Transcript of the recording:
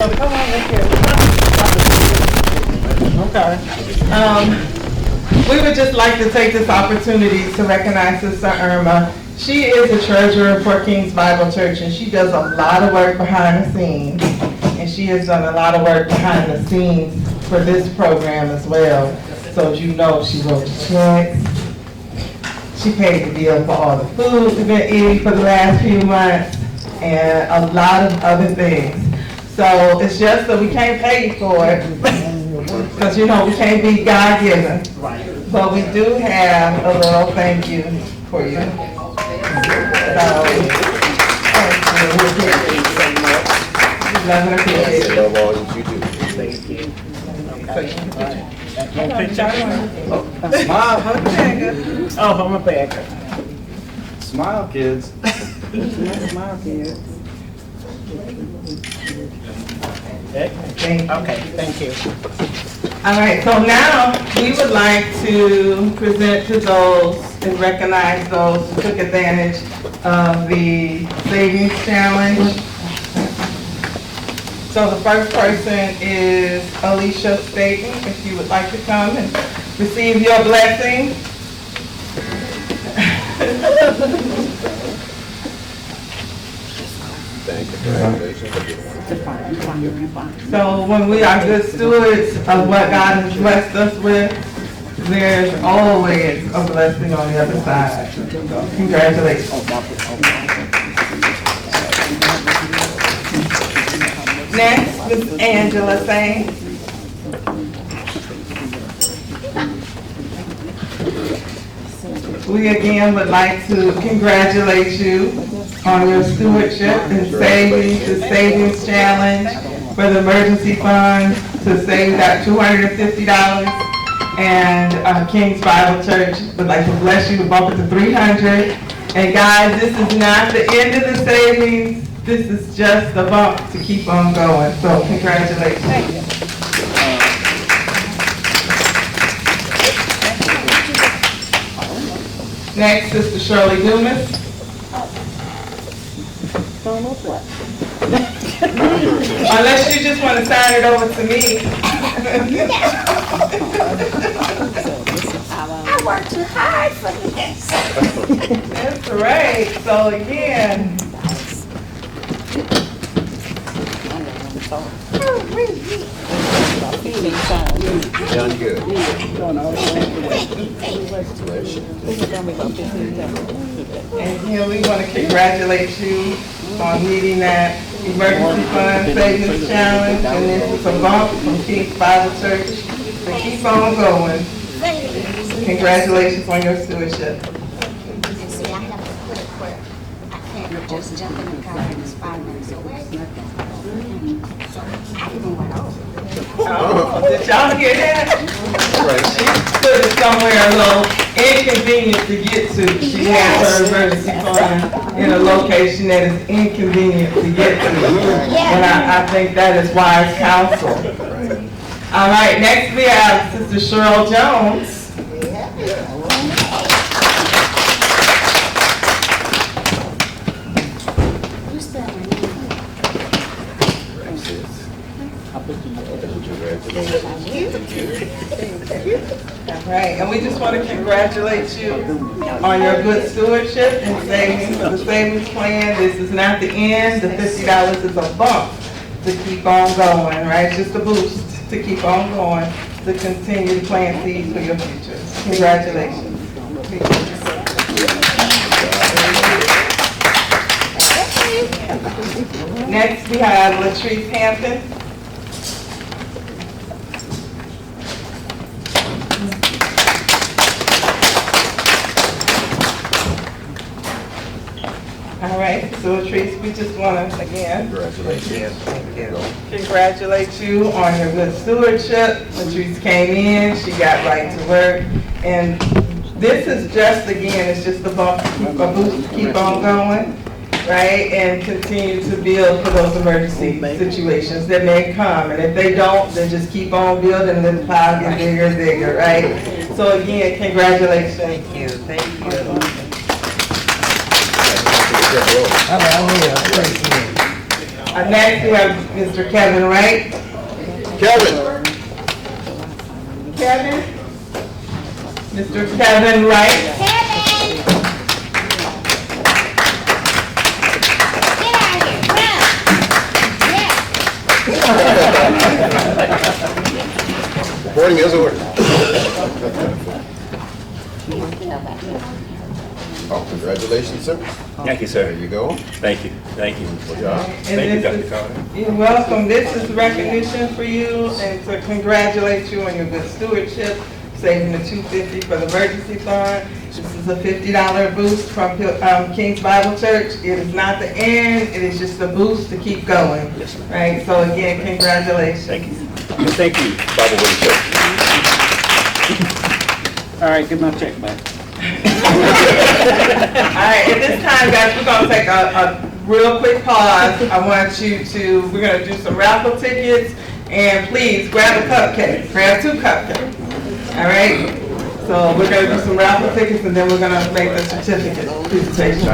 Come on, let's hear it. Okay. We would just like to take this opportunity to recognize Sister Irma. She is the treasurer for King's Bible Church, and she does a lot of work behind the scenes. And she has done a lot of work behind the scenes for this program as well. So as you know, she wrote the checks. She paid the bill for all the food we've been eating for the last few months, and a lot of other things. So it's just that we can't pay you for it, because we can't be God-given. But we do have a little thank you for you. So, thank you. Love and appreciate. Love all that you do. Thank you. Smile, huh? Oh, I'm a bagger. Smile, kids. Smile, kids. Thank you. All right, so now we would like to present to those and recognize those who took advantage of the Savings Challenge. So the first person is Alicia Staten, if you would like to come and receive your blessing. Thank you. Congratulations. So when we are good stewards of what God has blessed us with, there's always a blessing on the other side. So congratulations. Next, Ms. Angela Sain. We again would like to congratulate you on your stewardship in saving the Savings Challenge for the emergency fund to save that $250. And King's Bible Church would like to bless you to bump it to $300. And guys, this is not the end of the savings. This is just the bump to keep on going. So congratulations. Next, Sister Shirley Dumas. Unless you just want to sign it over to me. I worked too hard for this. That's right. So again. Done good. And here we want to congratulate you on meeting that emergency fund savings challenge. And this is a bump from King's Bible Church to keep on going. Congratulations on your stewardship. See, I have to put it where I can't just jump in the car and it's 5 minutes away. So I even went over. Oh, did y'all hear that? Right. She put it somewhere a little inconvenient to get to. She has her emergency fund in a location that is inconvenient to get to. And I think that is wise counsel. All right, next we have Sister Cheryl Jones. You said my All right, and we just want to congratulate you on your good stewardship and savings for the savings plan. This is not the end. The $50 is a bump to keep on going, right? It's just a boost to keep on going, to continue to plant seeds for your future. Congratulations. Next, we have Latrice Hampton. All right, so Latrice, we just want to, again, congratulate you on your good stewardship. Latrice came in, she got right to work, and this is just, again, it's just a bump, a boost to keep on going, right, and continue to build for those emergency situations that may come, and if they don't, then just keep on building, and the pile gets bigger and bigger, right? So again, congratulations. Thank you. All Next, we have Mr. Kevin Wright. Kevin. Kevin? Mr. Kevin Wright. Kevin! Get out of here, run! Yes. Reporting is ordered. Oh, congratulations, sir. Thank you, There sir. you go. Thank you. Thank you. Good job. Thank you, Dr. Carter. You're welcome. This is recognition for you and to congratulate you on your good stewardship, saving the $250 for the emergency fund. This is a $50 boost from King's Bible Church. It is not the end, it is just a boost to keep going. Yes, ma'am. Right, so again, congratulations. Thank you. And thank you, Bible Way Church. All right, give my check back. All right, at this time, guys, we're gonna take a real quick pause. I want you to, we're gonna do some raffle tickets, and please grab a cupcake, grab 2 cupcakes. All right? So we're gonna do some raffle tickets, and then we're gonna make the certificate presentation.